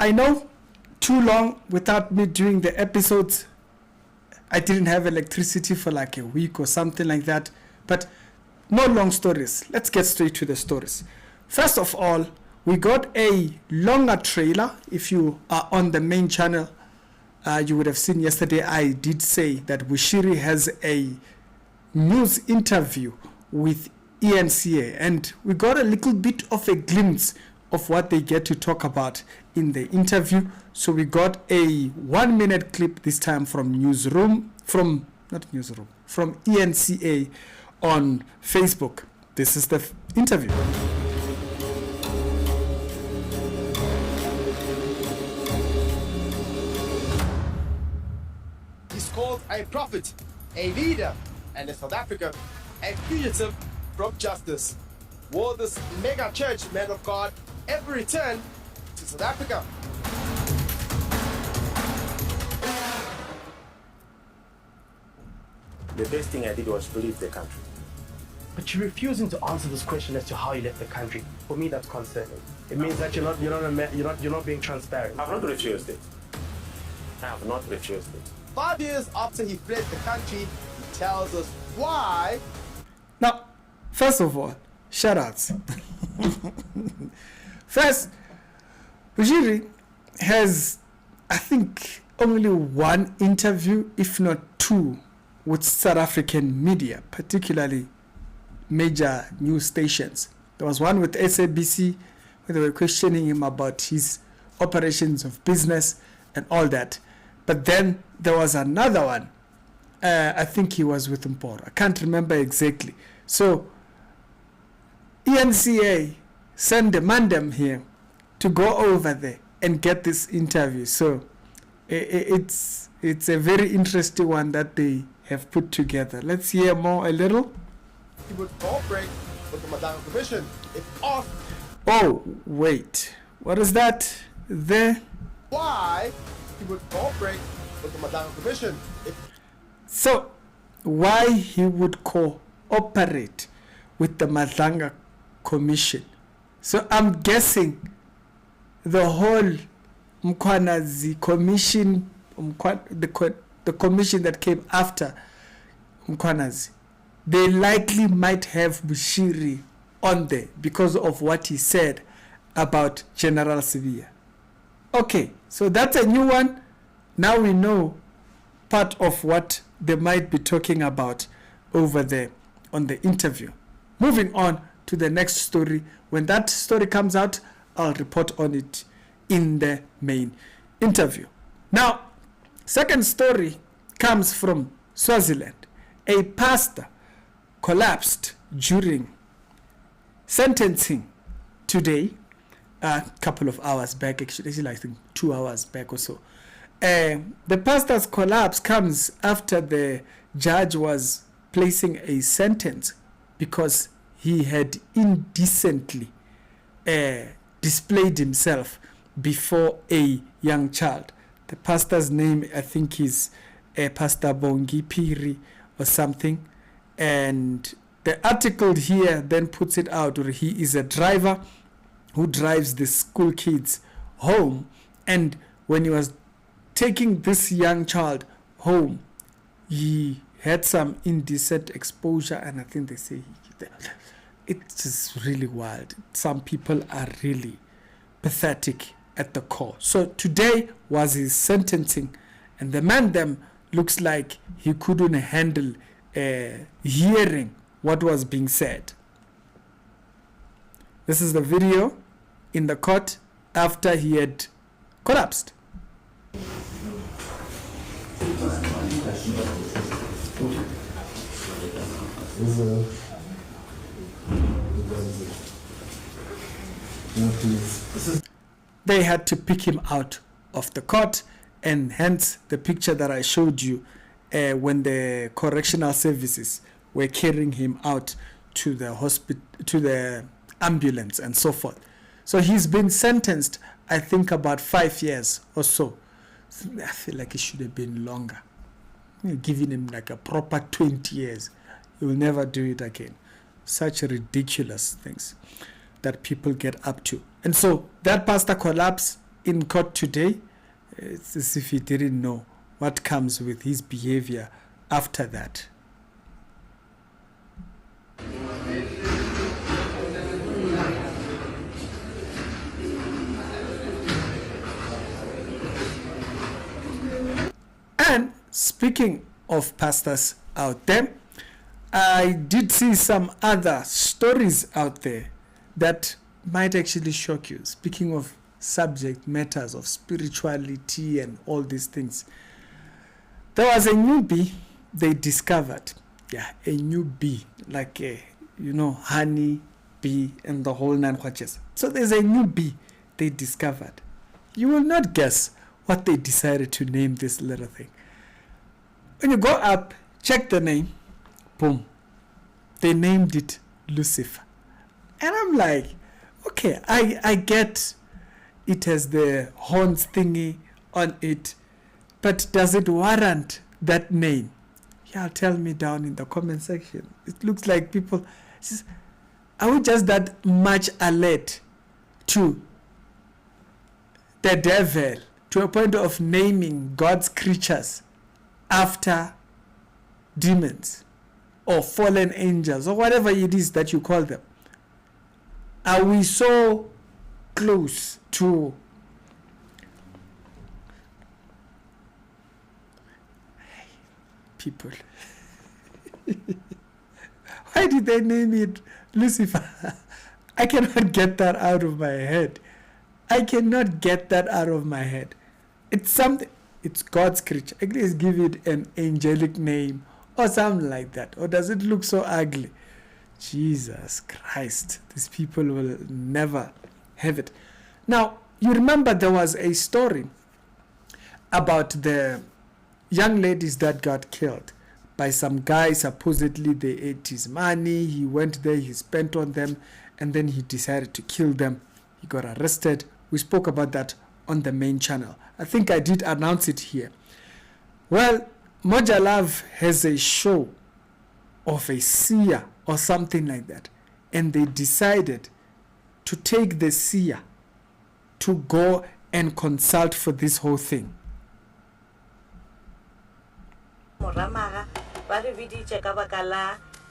I know too long without me doing the episodes. I didn't have electricity for like a week or something like that. But no long stories. Let's get straight to the stories. First of all, we got a longer trailer. If you are on the main channel, you would have seen yesterday I did say that Bushiri has a news interview with eNCA, and we got a little bit of a glimpse of what they get to talk about in the interview. So we got a 1 minute clip this time from from eNCA on Facebook. This is the interview. He's called a prophet, a leader, and in South Africa, a fugitive from justice. Will this mega church man of God ever return to South Africa? The best thing I did was to leave the country. But you're refusing to answer this question as to how you left the country. For me, that's concerning. It means that you're not being transparent. I have not refused it. I have not refused it. 5 years after he fled the country, he tells us why. Now, first of all, shout outs. First, Bushiri has, I think, only one interview, if not two, with South African media, particularly major news stations. There was one with SABC where they were questioning him about his operations of business and all that. But then there was another one. I think he was with Mporo. I can't remember exactly. So eNCA sent the mandem here to go over there and get this interview. So it's a very interesting one that they have put together. Let's hear more a little. He would cooperate with the Madanga Commission if asked. Oh, wait. What is that there? Why he would cooperate with the Madanga Commission if... So, why he would cooperate with the Madanga Commission? So, I'm guessing the whole Mkwanazi Commission, the commission that came after Mkwanazi, they likely might have Bushiri on there because of what he said about General Sibia. Okay, so that's a new one. Now we know part of what they might be talking about over there on the interview. Moving on to the next story. When that story comes out, I'll report on it in the main interview. Now, second story comes from Swaziland. A pastor collapsed during sentencing today, a couple of hours back, actually I think 2 hours back or so. The pastor's collapse comes after the judge was placing a sentence because he had indecently displayed himself before a young child. The pastor's name, I think, is Pastor Bongi Piri or something. And the article here then puts it out where he is a driver who drives the school kids home. And when he was taking this young child home, he had some indecent exposure, and I think they say it's just really wild. Some people are really pathetic at the core. So today was his sentencing, and the man then looks like he couldn't handle hearing what was being said. This is the video in the court after he had collapsed. They had to pick him out of the court, and hence the picture that I showed you when the correctional services were carrying him out to the hospital, to the ambulance and so forth. So he's been sentenced, I think, about 5 years or so. I feel like it should have been longer. Giving him like a proper 20 years. He will never do it again. Such ridiculous things that people get up to. And so that pastor collapsed in court today. It's as if he didn't know what comes with his behavior after that. And speaking of pastors out there, I did see some other stories out there that might actually shock you. Speaking of subject matters of spirituality and all these things, there was a new bee they discovered. Yeah, a new bee, like a, honey bee and the whole nine watches. So there's a new bee they discovered. You will not guess what they decided to name this little thing. When you go up, check the name, boom, they named it Lucifer. And I'm like, okay, I get it has the horns thingy on it, but does it warrant that name? Yeah, tell me down in the comment section. It looks like people, are we just that much alert to the devil to a point of naming God's creatures after demons or fallen angels or whatever it is that you call them? Are we so close to people? Why did they name it Lucifer? I cannot get that out of my head. I cannot get that out of my head. It's something, it's God's creature. At least give it an angelic name or something like that. Or does it look so ugly? Jesus Christ, these people will never have it. Now, you remember there was a story about the young ladies that got killed by some guy. Supposedly they ate his money. He went there, he spent on them, and then he decided to kill them. He got arrested. We spoke about that on the main channel. I think I did announce it here. Well, Moja Love has a show of a seer or something like that, and they decided to take the seer to go and consult for this whole thing.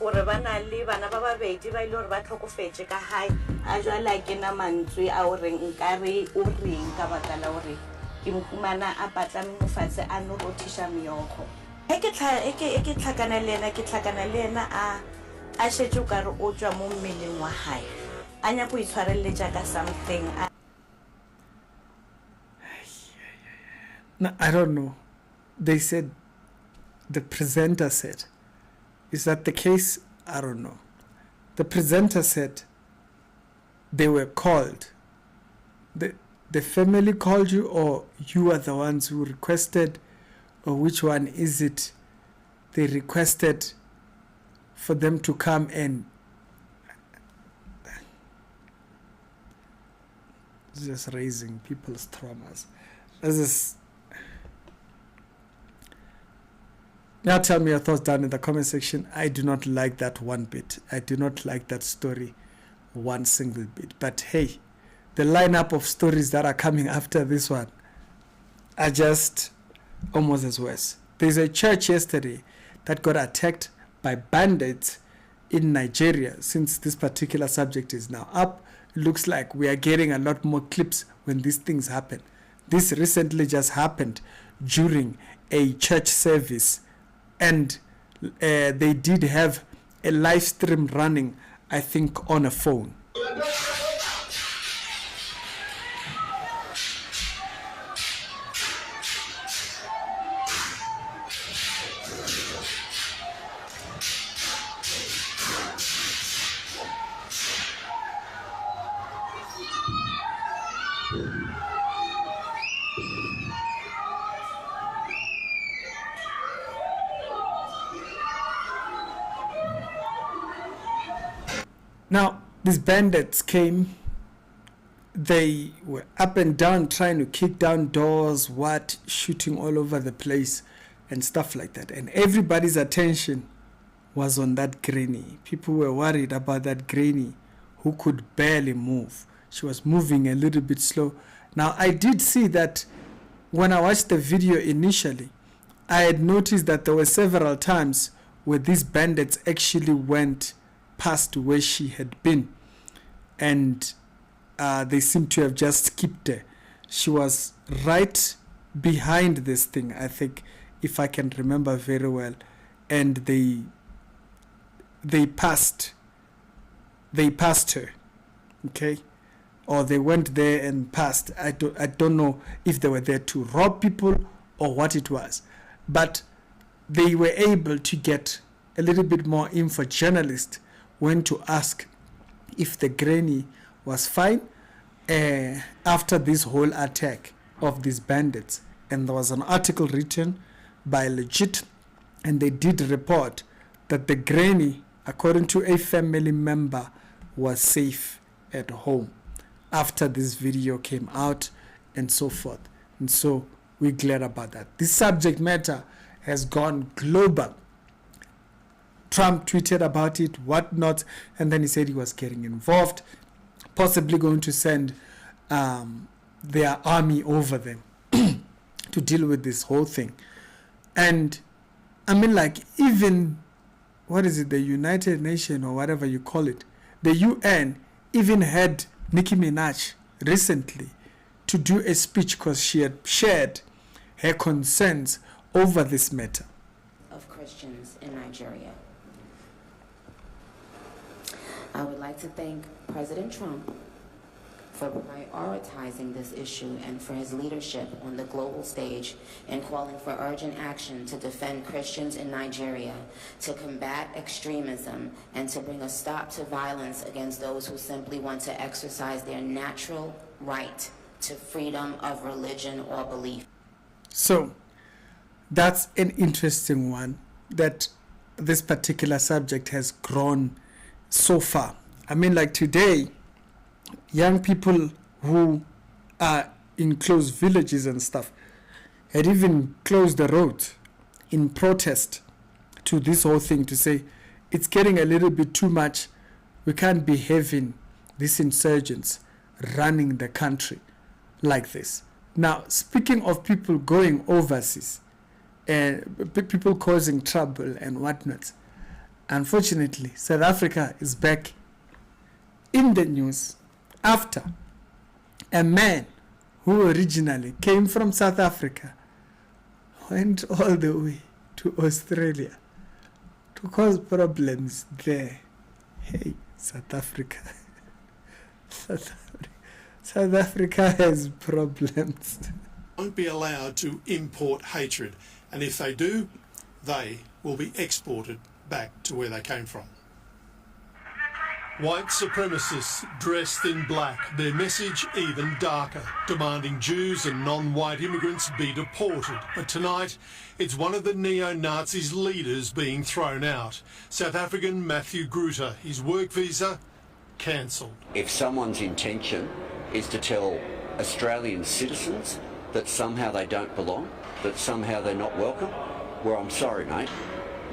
gore ba na le bana ba babedi ba ile gore ba tlhokofetse ka hae a jwale ke na mantswe a gore nkare o reng ka baka la gore ke mfumana a patla mofatse a no rothisha meokgo ke tlhakana le ena a shetse ka re o tswa mo mmeleng wa hae a nya go itshwareletsa ka something. No, I don't know. They said, the presenter said, is that the case? I don't know. The presenter said they were called. The family called you, or you are the ones who requested, or which one is it? They requested for them to come and just raising people's traumas. This is. Now tell me your thoughts down in the comment section. I do not like that one bit. I do not like that story one single bit. But hey, the lineup of stories that are coming after this one are just almost as worse. There's a church yesterday that got attacked by bandits in Nigeria. Since this particular subject is now up, it looks like we are getting a lot more clips when these things happen. This recently just happened during a church service. And they did have a live stream running, I think, on a phone. Now, these bandits came, they were up and down trying to kick down doors, shooting all over the place and stuff like that. And everybody's attention was on that granny. People were worried about that granny who could barely move. She was moving a little bit slow, Now, I did see that when I watched the video initially, I had noticed that there were several times where these bandits actually went past where she had been, and they seem to have just skipped her. She was right behind this thing, I think, if I can remember very well, and they passed her, okay, or they went there and passed. I don't know if they were there to rob people or what it was, but they were able to get a little bit more info. Journalists went to ask if the granny was fine after this whole attack of these bandits, and there was an article written by Legit, and they did report that the granny, according to a family member, was safe at home after this video came out and so forth. And so we're glad about that. This subject matter has gone global. Trump tweeted about it, whatnot, and then he said he was getting involved, possibly going to send their army over them to deal with this whole thing. And I mean, like, even, what is it, the United Nations or whatever you call it, the UN even had Nicki Minaj recently to do a speech because she had shared her concerns over this matter. Of Christians in Nigeria. I would like to thank President Trump for prioritizing this issue and for his leadership on the global stage and calling for urgent action to defend Christians in Nigeria, to combat extremism, and to bring a stop to violence against those who simply want to exercise their natural right to freedom of religion or belief. So that's an interesting one, that this particular subject has grown so far. I mean, like today, young people who are in close villages and stuff had even closed the road in protest to this whole thing, to say it's getting a little bit too much. We can't be having these insurgents running the country like this. Now, speaking of people going overseas and people causing trouble and whatnot, unfortunately, South Africa is back in the news after a man who originally came from South Africa went all the way to Australia to cause problems there. Hey, South Africa. South Africa has problems. Won't be allowed to import hatred, and if they do, they will be exported back to where they came from. White supremacists dressed in black, their message even darker, demanding Jews and non-white immigrants be deported. But tonight, it's one of the neo-Nazis' leaders being thrown out. South African Matthew Gruter, his work visa cancelled. If someone's intention is to tell Australian citizens that somehow they don't belong, that somehow they're not welcome, well, I'm sorry, mate,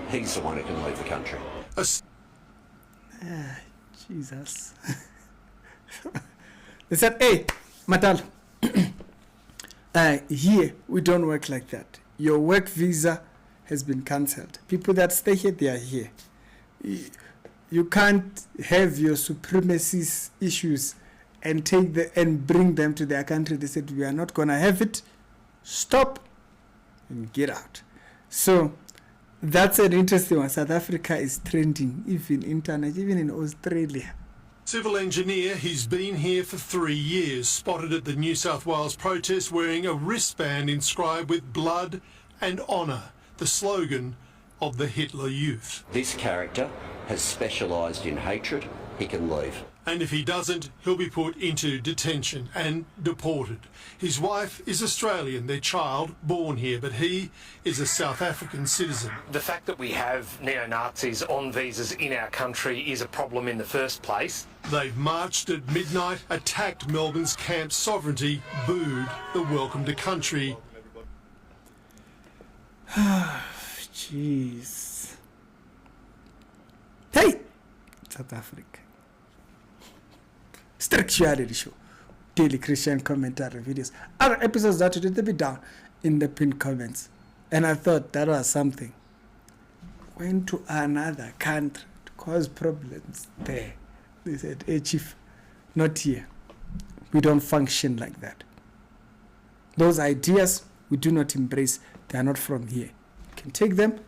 he's the one who can leave the country. Jesus. They said, hey, Matal, here we don't work like that. Your work visa has been cancelled. People that stay here, they are here. You can't have your supremacist issues and bring them to their country. They said, we are not going to have it. Stop and get out. So that's an interesting one. South Africa is trending, even internet, even in Australia. Civil engineer, he's been here for 3 years, spotted at the New South Wales protest wearing a wristband inscribed with blood and honour, the slogan of the Hitler Youth. This character has specialised in hatred. He can leave. And if he doesn't, he'll be put into detention and deported. His wife is Australian, their child born here, but he is a South African citizen. The fact that we have neo-Nazis on visas in our country is a problem in the first place. They've marched at midnight, attacked Melbourne's Camp Sovereignty, booed the welcome to country. Jeez. Hey! South Africa. Strict reality show. daily Christian commentary videos. Other episodes that did be down in the pinned comments. And I thought that was something. Went to another country to cause problems there. They said, hey chief, not here. We don't function like that. Those ideas we do not embrace. They are not from here. You can take them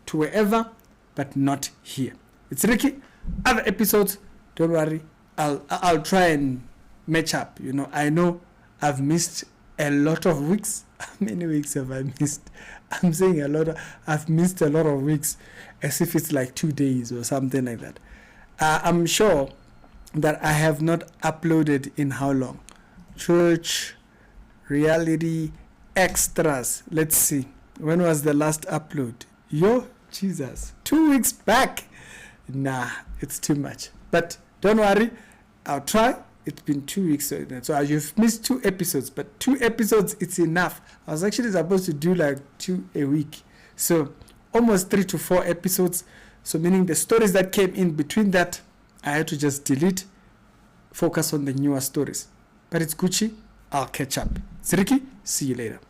to wherever, but not here. It's Ricky. Other episodes, don't worry. I'll try and match up. You know, I know I've missed a lot of weeks. How many weeks have I missed? I'm saying I've missed a lot of weeks, as if it's like 2 days or something like that. I'm sure that I have not uploaded in how long? Church, reality, extras. Let's see. When was the last upload? Jesus. 2 weeks back. Nah, it's too much. But don't worry. I'll try. It's been 2 weeks. So you've missed 2 episodes. But 2 episodes, it's enough. I was actually supposed to do like 2 a week. So almost 3 to 4 episodes. So meaning the stories that came in between that, I had to just delete, focus on the newer stories. But it's Gucci. I'll catch up. It's Ricky. See you later.